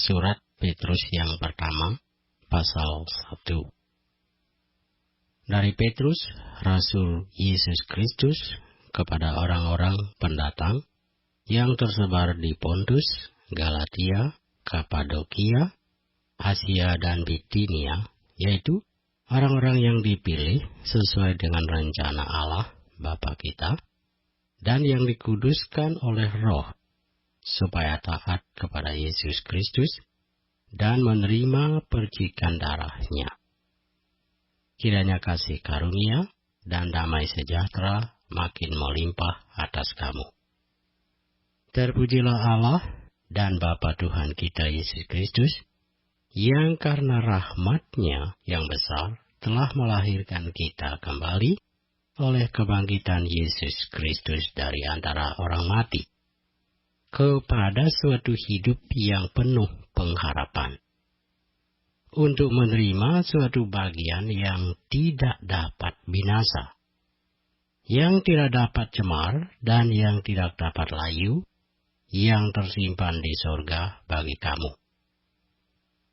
Surat Petrus yang pertama, pasal 1. Dari Petrus, Rasul Yesus Kristus, kepada orang-orang pendatang yang tersebar di Pontus, Galatia, Kapadokia, Asia dan Bitinia, yaitu orang-orang yang dipilih sesuai dengan rencana Allah Bapa kita, dan yang dikuduskan oleh Roh, supaya taat kepada Yesus Kristus dan menerima percikan darahnya. Kiranya kasih karunia dan damai sejahtera makin melimpah atas kamu. Terpujilah Allah dan Bapa Tuhan kita Yesus Kristus, yang karena rahmat-Nya yang besar telah melahirkan kita kembali oleh kebangkitan Yesus Kristus dari antara orang mati, kepada suatu hidup yang penuh pengharapan, untuk menerima suatu bagian yang tidak dapat binasa, yang tidak dapat cemar dan yang tidak dapat layu, yang tersimpan di sorga bagi kamu,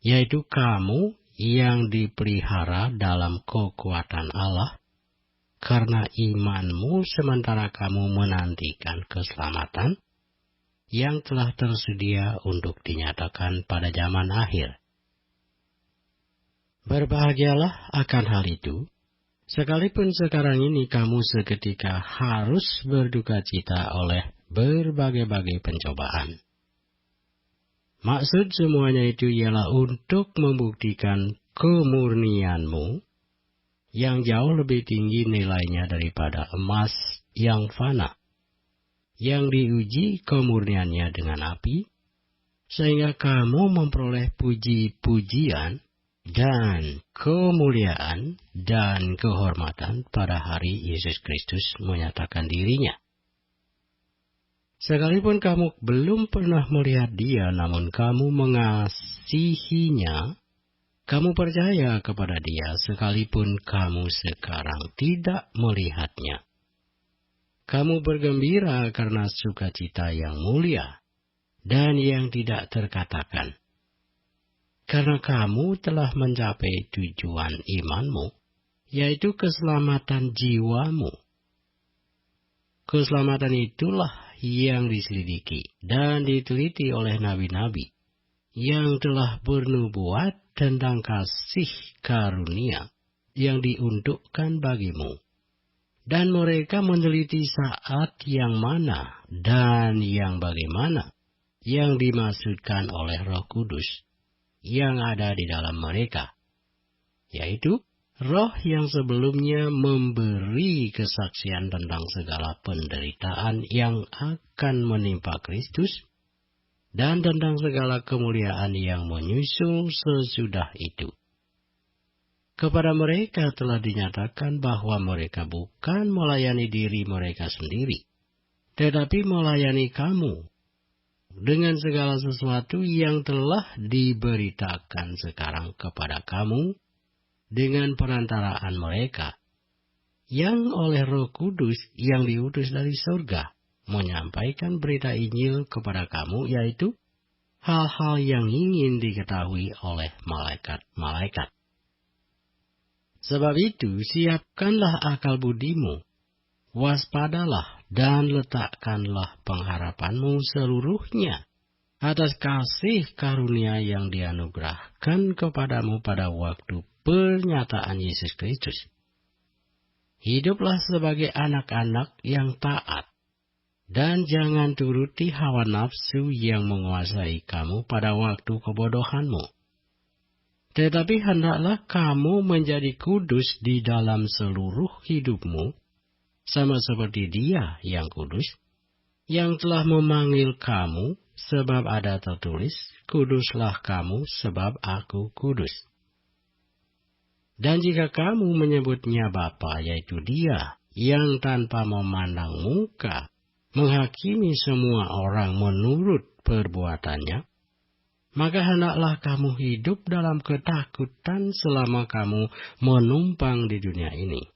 yaitu kamu yang dipelihara dalam kekuatan Allah, karena imanmu sementara kamu menantikan keselamatan yang telah tersedia untuk dinyatakan pada zaman akhir. Berbahagialah akan hal itu, sekalipun sekarang ini kamu seketika harus berduka cita oleh berbagai-bagai pencobaan. Maksud semuanya itu ialah untuk membuktikan kemurnianmu yang jauh lebih tinggi nilainya daripada emas yang fana, yang diuji kemurniannya dengan api, sehingga kamu memperoleh puji-pujian dan kemuliaan dan kehormatan pada hari Yesus Kristus menyatakan dirinya. Sekalipun kamu belum pernah melihat Dia, namun kamu mengasihinya, kamu percaya kepada Dia sekalipun kamu sekarang tidak melihatnya. Kamu bergembira karena sukacita yang mulia dan yang tidak terkatakan, karena kamu telah mencapai tujuan imanmu, yaitu keselamatan jiwamu. Keselamatan itulah yang diselidiki dan diteliti oleh nabi-nabi yang telah bernubuat tentang kasih karunia yang diuntukkan bagimu. Dan mereka meneliti saat yang mana dan yang bagaimana yang dimaksudkan oleh Roh Kudus yang ada di dalam mereka, yaitu Roh yang sebelumnya memberi kesaksian tentang segala penderitaan yang akan menimpa Kristus dan tentang segala kemuliaan yang menyusul sesudah itu. Kepada mereka telah dinyatakan bahwa mereka bukan melayani diri mereka sendiri, tetapi melayani kamu dengan segala sesuatu yang telah diberitakan sekarang kepada kamu dengan perantaraan mereka, yang oleh Roh Kudus yang diutus dari surga menyampaikan berita Injil kepada kamu, yaitu hal-hal yang ingin diketahui oleh malaikat-malaikat. Sebab itu, siapkanlah akal budimu, waspadalah dan letakkanlah pengharapanmu seluruhnya atas kasih karunia yang dianugerahkan kepadamu pada waktu pernyataan Yesus Kristus. Hiduplah sebagai anak-anak yang taat, dan jangan turuti hawa nafsu yang menguasai kamu pada waktu kebodohanmu. Tetapi hendaklah kamu menjadi kudus di dalam seluruh hidupmu, sama seperti Dia yang kudus, yang telah memanggil kamu, sebab ada tertulis, kuduslah kamu sebab aku kudus. Dan jika kamu menyebutnya Bapa, yaitu Dia yang tanpa memandang muka menghakimi semua orang menurut perbuatannya, maka hendaklah kamu hidup dalam ketakutan selama kamu menumpang di dunia ini.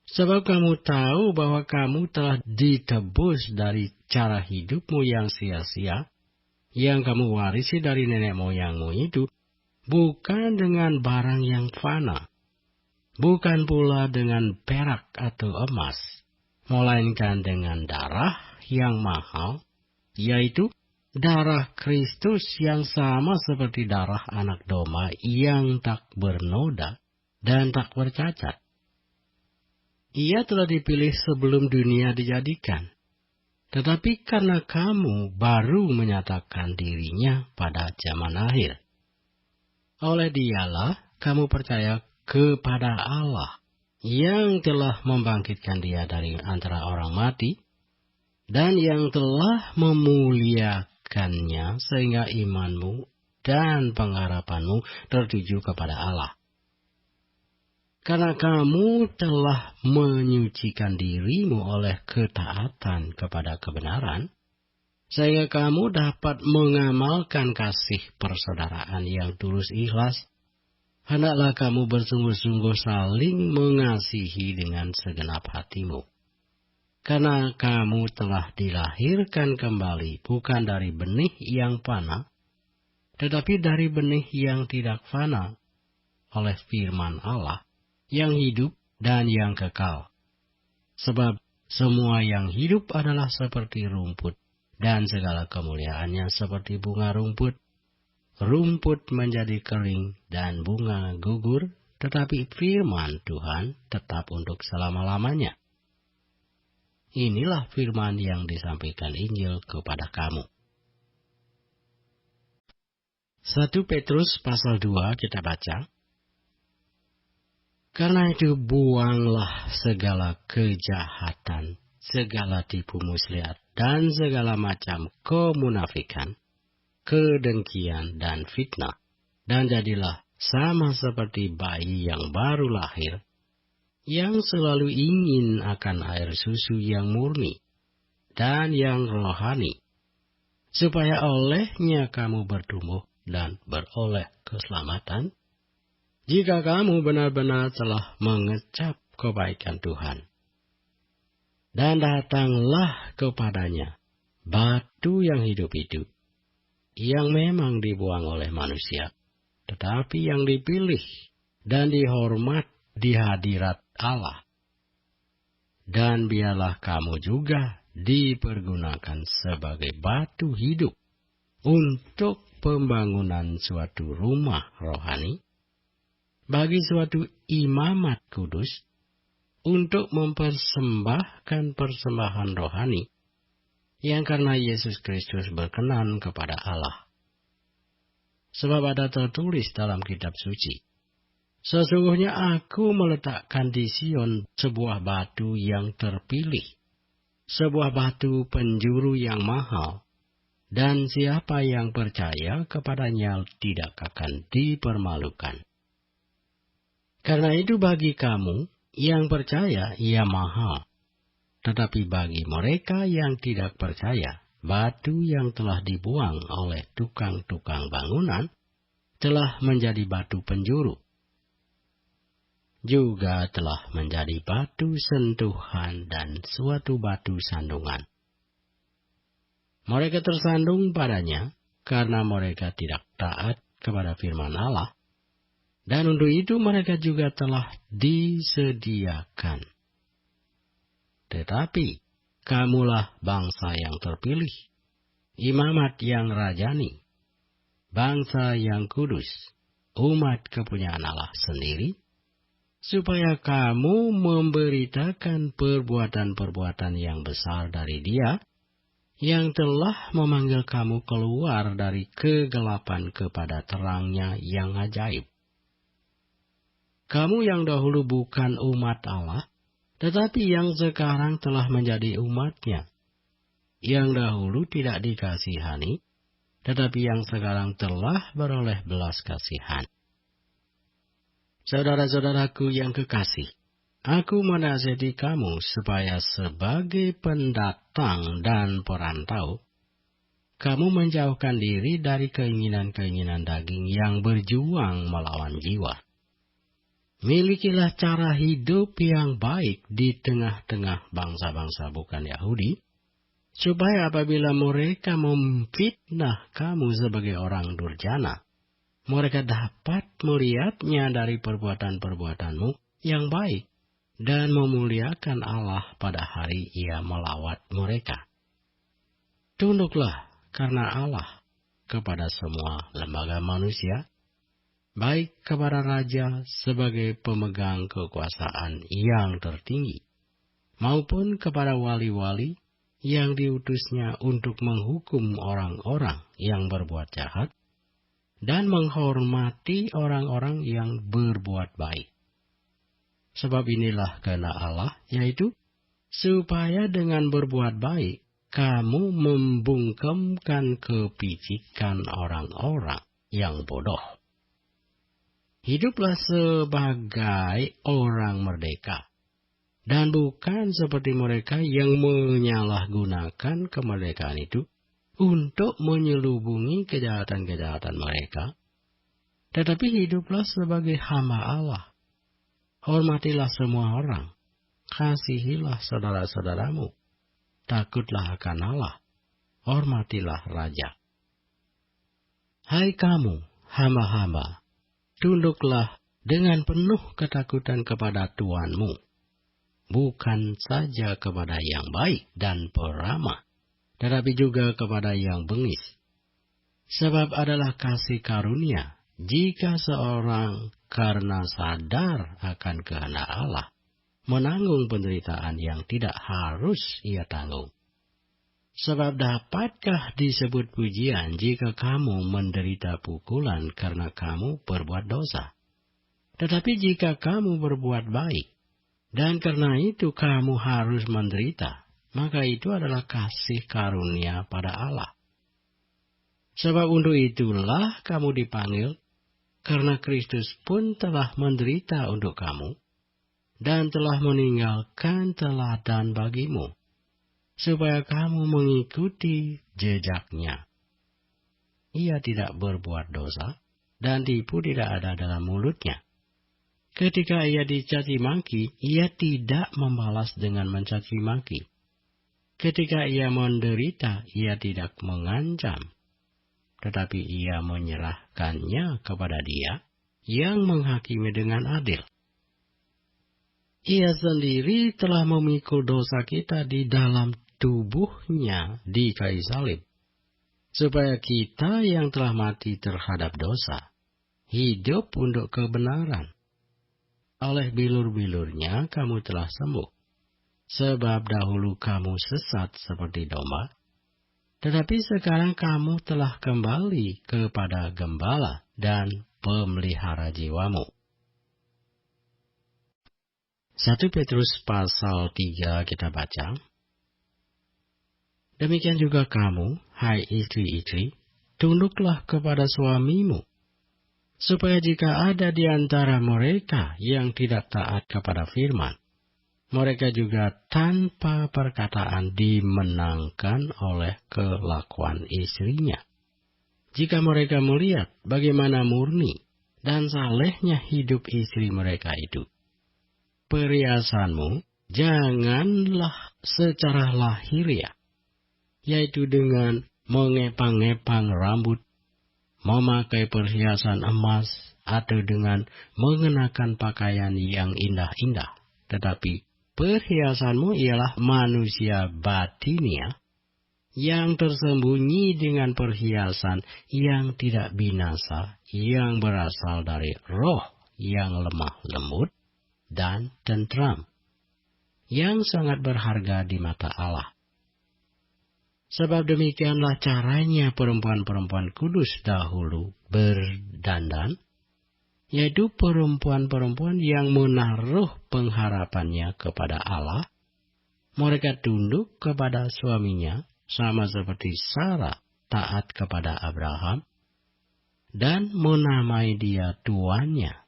Sebab kamu tahu bahwa kamu telah ditebus dari cara hidupmu yang sia-sia, yang kamu warisi dari nenek moyangmu itu bukan dengan barang yang fana, bukan pula dengan perak atau emas, melainkan dengan darah yang mahal, yaitu darah Kristus yang sama seperti darah anak domba yang tak bernoda dan tak bercacat. Ia telah dipilih sebelum dunia dijadikan. Tetapi karena kamu baru menyatakan dirinya pada zaman akhir, oleh Dialah kamu percaya kepada Allah yang telah membangkitkan Dia dari antara orang mati dan yang telah memuliakannya sehingga imanmu dan pengharapanmu tertuju kepada Allah. Karena kamu telah menyucikan dirimu oleh ketaatan kepada kebenaran, sehingga kamu dapat mengamalkan kasih persaudaraan yang tulus ikhlas, hendaklah kamu bersungguh-sungguh saling mengasihi dengan segenap hatimu. Karena kamu telah dilahirkan kembali bukan dari benih yang fana, tetapi dari benih yang tidak fana, oleh firman Allah, yang hidup dan yang kekal. Sebab semua yang hidup adalah seperti rumput, dan segala kemuliaannya seperti bunga rumput. Rumput menjadi kering dan bunga gugur, tetapi firman Tuhan tetap untuk selama-lamanya. Inilah firman yang disampaikan Injil kepada kamu. 1 Petrus pasal 2 kita baca. Karena itu buanglah segala kejahatan, segala tipu muslihat, dan segala macam kemunafikan, kedengkian, dan fitnah. Dan jadilah sama seperti bayi yang baru lahir, yang selalu ingin akan air susu yang murni dan yang rohani, supaya olehnya kamu bertumbuh dan beroleh keselamatan, jika kamu benar-benar telah mengecap kebaikan Tuhan. Dan datanglah kepadanya batu yang hidup itu, yang memang dibuang oleh manusia, tetapi yang dipilih dan dihormat di hadirat Allah. Dan biarlah kamu juga dipergunakan sebagai batu hidup untuk pembangunan suatu rumah rohani, bagi suatu imamat kudus, untuk mempersembahkan persembahan rohani, yang karena Yesus Kristus berkenan kepada Allah. Sebab ada tertulis dalam kitab suci, sesungguhnya aku meletakkan di Sion sebuah batu yang terpilih, sebuah batu penjuru yang mahal, dan siapa yang percaya kepadanya tidak akan dipermalukan. Karena itu bagi kamu yang percaya ia mahal, tetapi bagi mereka yang tidak percaya, batu yang telah dibuang oleh tukang-tukang bangunan telah menjadi batu penjuru, juga telah menjadi batu sentuhan dan suatu batu sandungan. Mereka tersandung padanya karena mereka tidak taat kepada firman Allah, dan untuk itu mereka juga telah disediakan. Tetapi kamulah bangsa yang terpilih, imamat yang rajani, bangsa yang kudus, umat kepunyaan Allah sendiri, supaya kamu memberitakan perbuatan-perbuatan yang besar dari Dia, yang telah memanggil kamu keluar dari kegelapan kepada terang-Nya yang ajaib. Kamu yang dahulu bukan umat Allah, tetapi yang sekarang telah menjadi umat-Nya. Yang dahulu tidak dikasihani, tetapi yang sekarang telah beroleh belas kasihan. Saudara-saudaraku yang kekasih, aku menasihati kamu supaya sebagai pendatang dan perantau, kamu menjauhkan diri dari keinginan-keinginan daging yang berjuang melawan jiwa. Milikilah cara hidup yang baik di tengah-tengah bangsa-bangsa bukan Yahudi, supaya apabila mereka memfitnah kamu sebagai orang durjana, mereka dapat melihatnya dari perbuatan-perbuatanmu yang baik dan memuliakan Allah pada hari Ia melawat mereka. Tunduklah karena Allah kepada semua lembaga manusia, baik kepada raja sebagai pemegang kekuasaan yang tertinggi, maupun kepada wali-wali yang diutusnya untuk menghukum orang-orang yang berbuat jahat, dan menghormati orang-orang yang berbuat baik. Sebab inilah kehendak Allah, yaitu supaya dengan berbuat baik, kamu membungkamkan kepicikan orang-orang yang bodoh. Hiduplah sebagai orang merdeka, dan bukan seperti mereka yang menyalahgunakan kemerdekaan itu untuk menyelubungi kejahatan-kejahatan mereka, tetapi hiduplah sebagai hamba Allah. Hormatilah semua orang, kasihilah saudara-saudaramu, takutlah akan Allah, hormatilah raja. Hai kamu, hamba-hamba, tunduklah dengan penuh ketakutan kepada Tuanmu, bukan saja kepada yang baik dan peramah, tetapi juga kepada yang bengis. Sebab adalah kasih karunia jika seorang karena sadar akan kehendak Allah menanggung penderitaan yang tidak harus ia tanggung. Sebab dapatkah disebut pujian jika kamu menderita pukulan karena kamu berbuat dosa? Tetapi jika kamu berbuat baik, dan karena itu kamu harus menderita, maka itu adalah kasih karunia pada Allah. Sebab untuk itulah kamu dipanggil, karena Kristus pun telah menderita untuk kamu, dan telah meninggalkan teladan bagimu, supaya kamu mengikuti jejaknya. Ia tidak berbuat dosa, dan tipu tidak ada dalam mulutnya. Ketika ia dicaci maki, ia tidak membalas dengan mencaci maki. Ketika ia menderita, ia tidak mengancam, tetapi ia menyerahkannya kepada Dia yang menghakimi dengan adil. Ia sendiri telah memikul dosa kita di dalam tubuhnya di kayu salib, supaya kita yang telah mati terhadap dosa, hidup untuk kebenaran. Oleh bilur-bilurnya kamu telah sembuh. Sebab dahulu kamu sesat seperti domba, tetapi sekarang kamu telah kembali kepada Gembala dan Pemelihara jiwamu. 1 Petrus pasal 3 kita baca. Demikian juga kamu, hai istri-istri, tunduklah kepada suamimu, supaya jika ada di antara mereka yang tidak taat kepada firman, mereka juga tanpa perkataan dimenangkan oleh kelakuan istrinya. Jika mereka melihat bagaimana murni dan salehnya hidup istri mereka itu, perhiasanmu janganlah secara lahiriah, yaitu dengan mengepang-epang rambut, memakai perhiasan emas, atau dengan mengenakan pakaian yang indah-indah, tetapi perhiasanmu ialah manusia batinia yang tersembunyi dengan perhiasan yang tidak binasa, yang berasal dari roh yang lemah lembut dan tentram, yang sangat berharga di mata Allah. Sebab demikianlah caranya perempuan-perempuan kudus dahulu berdandan, yaitu perempuan-perempuan yang menaruh pengharapannya kepada Allah. Mereka tunduk kepada suaminya, sama seperti Sarah taat kepada Abraham, dan menamai dia tuannya.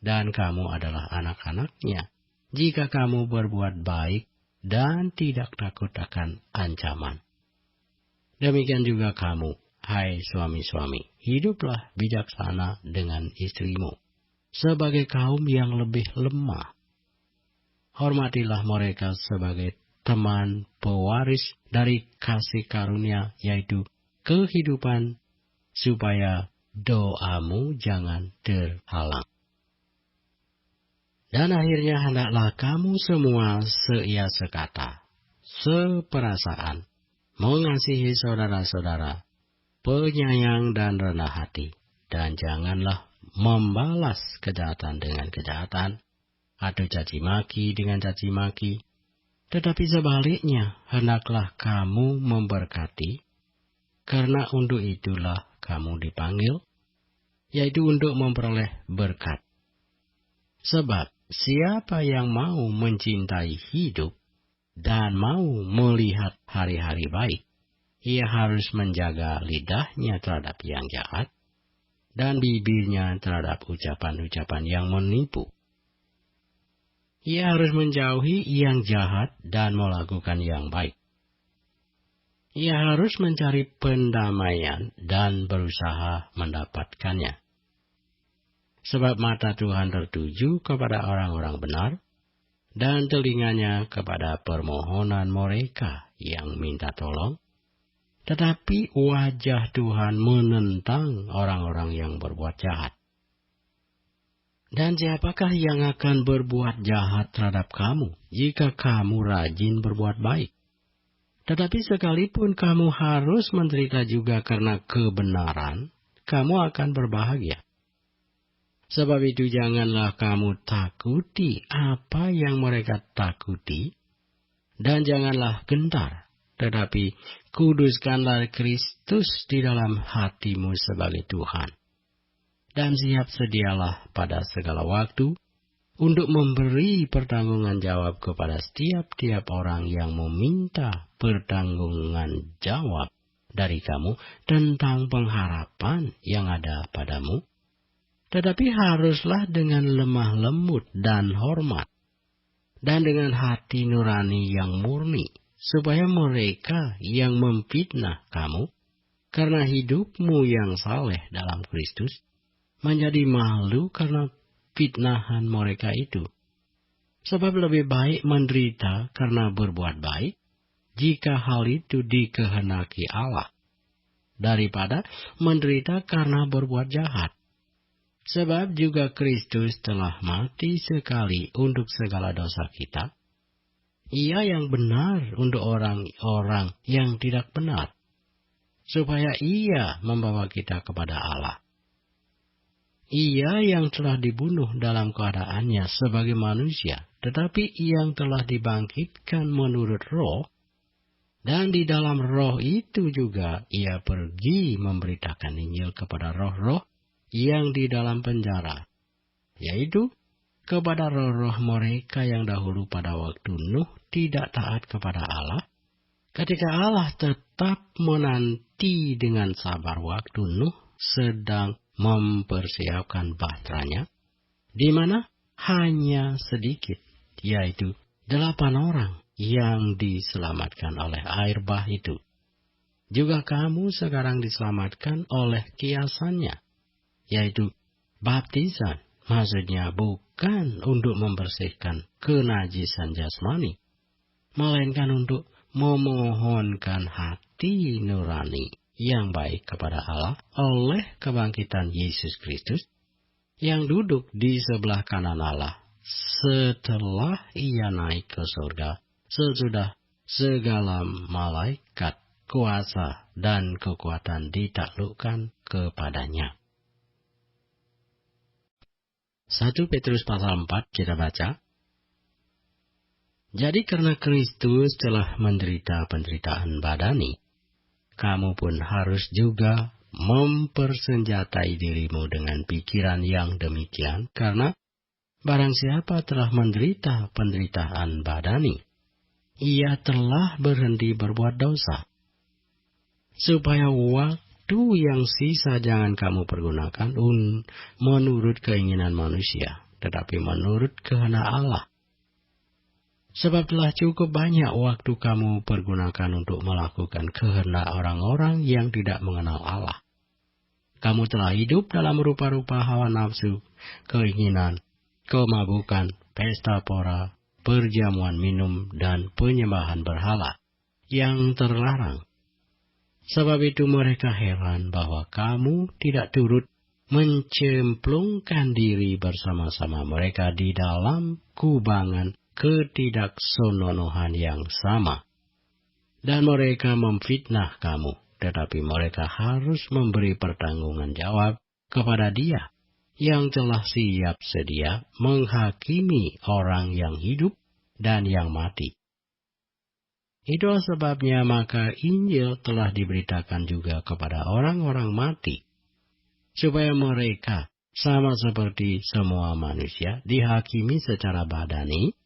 Dan kamu adalah anak-anaknya, jika kamu berbuat baik dan tidak takut akan ancaman. Demikian juga kamu, hai suami-suami, hiduplah bijaksana dengan istrimu, sebagai kaum yang lebih lemah. Hormatilah mereka sebagai teman pewaris dari kasih karunia, yaitu kehidupan, supaya doamu jangan terhalang. Dan akhirnya hendaklah kamu semua seia sekata, seperasaan, mengasihi saudara-saudara, penyayang dan rendah hati, dan janganlah membalas kejahatan dengan kejahatan, atau caci maki dengan caci maki, tetapi sebaliknya hendaklah kamu memberkati, karena untuk itulah kamu dipanggil, yaitu untuk memperoleh berkat. Sebab siapa yang mau mencintai hidup dan mau melihat hari-hari baik, ia harus menjaga lidahnya terhadap yang jahat, dan bibirnya terhadap ucapan-ucapan yang menipu. Ia harus menjauhi yang jahat dan melakukan yang baik. Ia harus mencari pendamaian dan berusaha mendapatkannya. Sebab mata Tuhan tertuju kepada orang-orang benar, dan telinganya kepada permohonan mereka yang minta tolong. Tetapi wajah Tuhan menentang orang-orang yang berbuat jahat. Dan siapakah yang akan berbuat jahat terhadap kamu, jika kamu rajin berbuat baik? Tetapi sekalipun kamu harus menderita juga karena kebenaran, kamu akan berbahagia. Sebab itu janganlah kamu takuti apa yang mereka takuti, dan janganlah gentar, tetapi kuduskanlah Kristus di dalam hatimu sebagai Tuhan. Dan siap sedialah pada segala waktu untuk memberi pertanggungan jawab kepada setiap orang yang meminta pertanggungan jawab dari kamu tentang pengharapan yang ada padamu. Tetapi haruslah dengan lemah lembut dan hormat, dan dengan hati nurani yang murni, supaya mereka yang memfitnah kamu, karena hidupmu yang saleh dalam Kristus, menjadi malu karena fitnahan mereka itu. Sebab lebih baik menderita karena berbuat baik, jika hal itu dikehendaki Allah, daripada menderita karena berbuat jahat. Sebab juga Kristus telah mati sekali untuk segala dosa kita. Ia yang benar untuk orang-orang yang tidak benar, supaya ia membawa kita kepada Allah. Ia yang telah dibunuh dalam keadaannya sebagai manusia, tetapi yang telah dibangkitkan menurut roh, dan di dalam roh itu juga ia pergi memberitakan Injil kepada roh-roh yang di dalam penjara, yaitu kepada roh-roh mereka yang dahulu pada waktu Nuh tidak taat kepada Allah, ketika Allah tetap menanti dengan sabar waktu Nuh sedang mempersiapkan bahteranya, di mana hanya sedikit, yaitu 8 orang yang diselamatkan oleh air bah itu. Juga kamu sekarang diselamatkan oleh kiasannya, yaitu baptisan, maksudnya bukan untuk membersihkan kenajisan jasmani, melainkan untuk memohonkan hati nurani yang baik kepada Allah oleh kebangkitan Yesus Kristus, yang duduk di sebelah kanan Allah, setelah ia naik ke surga, sesudah segala malaikat, kuasa, dan kekuatan ditaklukkan kepadanya. 1 Petrus pasal 4 kita baca. Jadi karena Kristus telah menderita penderitaan badani, kamu pun harus juga mempersenjatai dirimu dengan pikiran yang demikian, karena barang siapa telah menderita penderitaan badani, ia telah berhenti berbuat dosa, supaya waktu yang sisa jangan kamu pergunakan menurut keinginan manusia, tetapi menurut kehendak Allah. Sebab telah cukup banyak waktu kamu pergunakan untuk melakukan kehendak orang-orang yang tidak mengenal Allah. Kamu telah hidup dalam rupa-rupa hawa nafsu, keinginan, kemabukan, pesta pora, perjamuan minum dan penyembahan berhala yang terlarang. Sebab itu mereka heran bahwa kamu tidak turut mencemplungkan diri bersama-sama mereka di dalam kubangan ketidaksenonohan yang sama. Dan mereka memfitnah kamu, tetapi mereka harus memberi pertanggungan jawab kepada Dia yang telah siap sedia menghakimi orang yang hidup dan yang mati. Itulah sebabnya maka Injil telah diberitakan juga kepada orang-orang mati, supaya mereka sama seperti semua manusia dihakimi secara badani,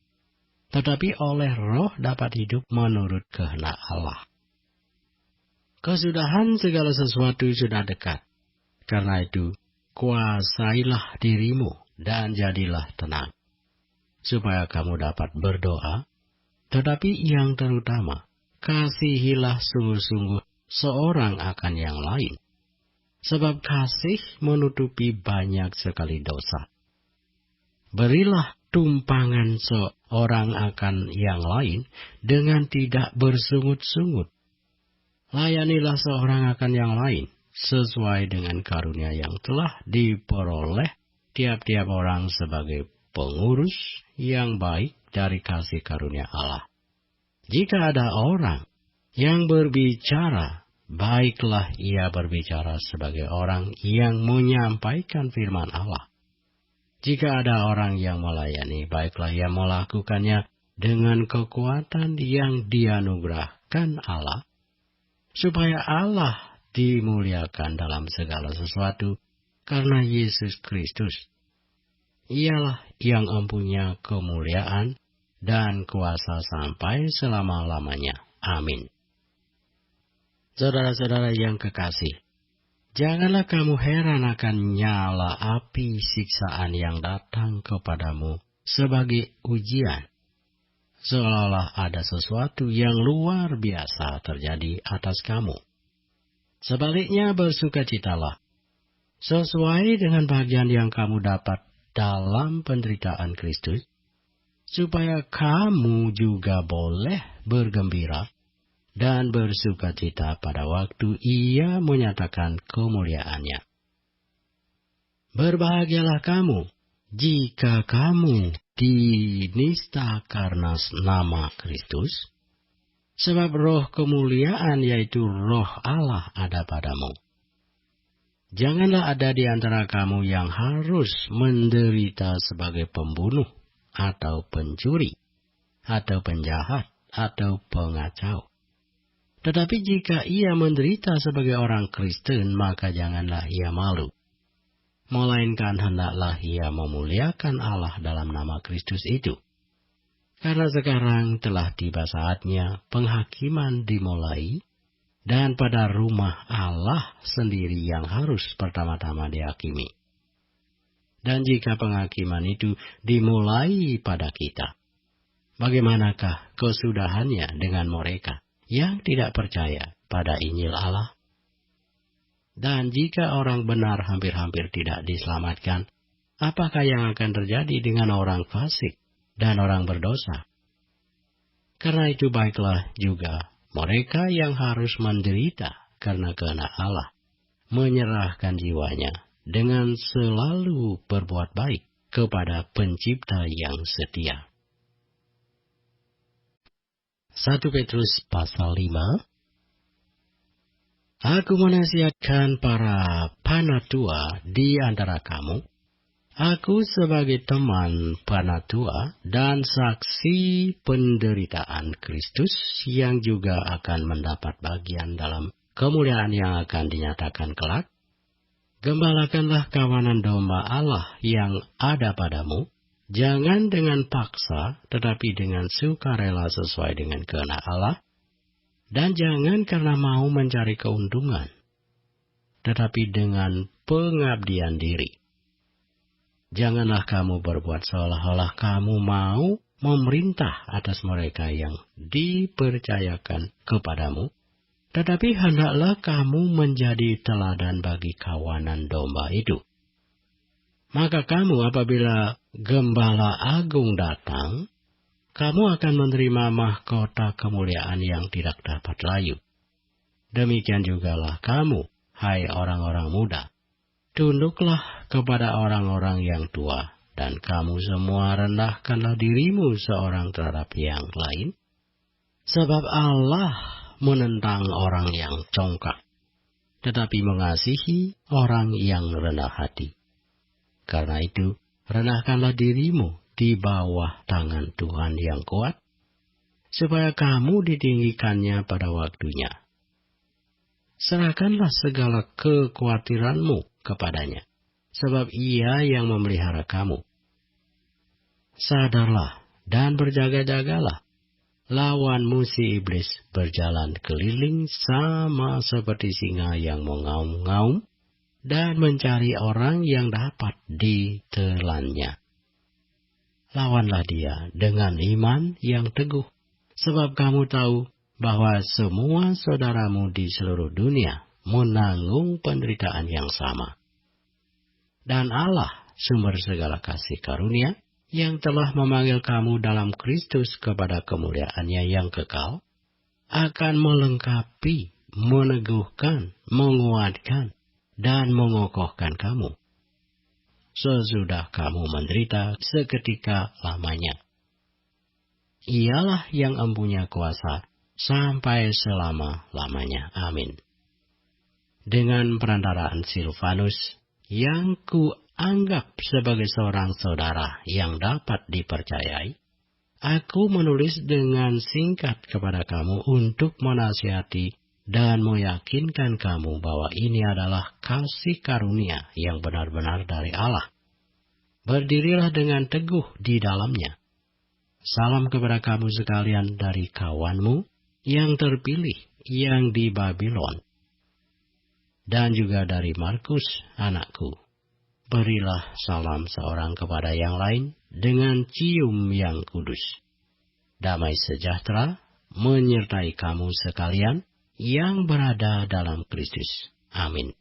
tetapi oleh roh dapat hidup menurut kehendak Allah. Kesudahan segala sesuatu sudah dekat. Karena itu, kuasailah dirimu dan jadilah tenang, supaya kamu dapat berdoa. Tetapi yang terutama, kasihilah sungguh-sungguh seorang akan yang lain, sebab kasih menutupi banyak sekali dosa. Berilah tumpangan seorang akan yang lain dengan tidak bersungut-sungut. Layanilah seorang akan yang lain sesuai dengan karunia yang telah diperoleh tiap-tiap orang sebagai pengurus yang baik dari kasih karunia Allah. Jika ada orang yang berbicara, baiklah ia berbicara sebagai orang yang menyampaikan firman Allah. Jika ada orang yang melayani, baiklah ia melakukannya dengan kekuatan yang dianugerahkan Allah, supaya Allah dimuliakan dalam segala sesuatu karena Yesus Kristus. Ialah yang mempunyai kemuliaan dan kuasa sampai selama-lamanya. Amin. Saudara-saudara yang kekasih, janganlah kamu heran akan nyala api siksaan yang datang kepadamu sebagai ujian, seolah-olah ada sesuatu yang luar biasa terjadi atas kamu. Sebaliknya bersukacitalah, sesuai dengan bagian yang kamu dapat dalam penderitaan Kristus, supaya kamu juga boleh bergembira dan bersukacita pada waktu Ia menyatakan kemuliaannya. Berbahagialah kamu jika kamu dinista karena nama Kristus, sebab roh kemuliaan yaitu roh Allah ada padamu. Janganlah ada di antara kamu yang harus menderita sebagai pembunuh, atau pencuri, atau penjahat, atau pengacau. Tetapi jika ia menderita sebagai orang Kristen, maka janganlah ia malu. Melainkan hendaklah ia memuliakan Allah dalam nama Kristus itu. Karena sekarang telah tiba saatnya penghakiman dimulai, dan pada rumah Allah sendiri yang harus pertama-tama dihakimi. Dan jika penghakiman itu dimulai pada kita, bagaimanakah kesudahannya dengan mereka yang tidak percaya pada Injil Allah? Dan jika orang benar hampir-hampir tidak diselamatkan, apakah yang akan terjadi dengan orang fasik dan orang berdosa? Karena itu baiklah juga mereka yang harus menderita karena kehendak Allah, menyerahkan jiwanya dengan selalu berbuat baik kepada Pencipta yang setia. 1 Petrus pasal 5. Aku menasihatkan para panatua di antara kamu, aku sebagai teman panatua dan saksi penderitaan Kristus yang juga akan mendapat bagian dalam kemuliaan yang akan dinyatakan kelak, gembalakanlah kawanan domba Allah yang ada padamu, jangan dengan paksa, tetapi dengan sukarela sesuai dengan kehendak Allah, dan jangan karena mau mencari keuntungan, tetapi dengan pengabdian diri. Janganlah kamu berbuat seolah-olah kamu mau memerintah atas mereka yang dipercayakan kepadamu, tetapi hendaklah kamu menjadi teladan bagi kawanan domba itu. Maka kamu apabila Gembala Agung datang, kamu akan menerima mahkota kemuliaan yang tidak dapat layu. Demikian jugalah kamu, hai orang-orang muda. Tunduklah kepada orang-orang yang tua, dan kamu semua rendahkanlah dirimu seorang terhadap yang lain. Sebab Allah menentang orang yang congkak, tetapi mengasihi orang yang rendah hati. Karena itu, rendahkanlah dirimu di bawah tangan Tuhan yang kuat, supaya kamu ditinggikannya pada waktunya. Serahkanlah segala kekhawatiranmu kepadanya, sebab Ia yang memelihara kamu. Sadarlah dan berjaga-jagalah. Lawanmu si iblis berjalan keliling sama seperti singa yang mengaum-ngaum dan mencari orang yang dapat ditelannya. Lawanlah dia dengan iman yang teguh, sebab kamu tahu bahwa semua saudaramu di seluruh dunia menanggung penderitaan yang sama. Dan Allah, sumber segala kasih karunia, yang telah memanggil kamu dalam Kristus kepada kemuliaan-Nya yang kekal, akan melengkapi, meneguhkan, menguatkan, dan mengokohkan kamu, sesudah kamu menderita seketika lamanya. Ialah yang empunya kuasa sampai selama-lamanya. Amin. Dengan perantaraan Silvanus, yang kuanggap sebagai seorang saudara yang dapat dipercayai, aku menulis dengan singkat kepada kamu untuk menasihati dan meyakinkan kamu bahwa ini adalah kasih karunia yang benar-benar dari Allah. Berdirilah dengan teguh di dalamnya. Salam kepada kamu sekalian dari kawanmu yang terpilih yang di Babylon, dan juga dari Markus anakku. Berilah salam seorang kepada yang lain dengan cium yang kudus. Damai sejahtera menyertai kamu sekalian yang berada dalam Kristus. Amin.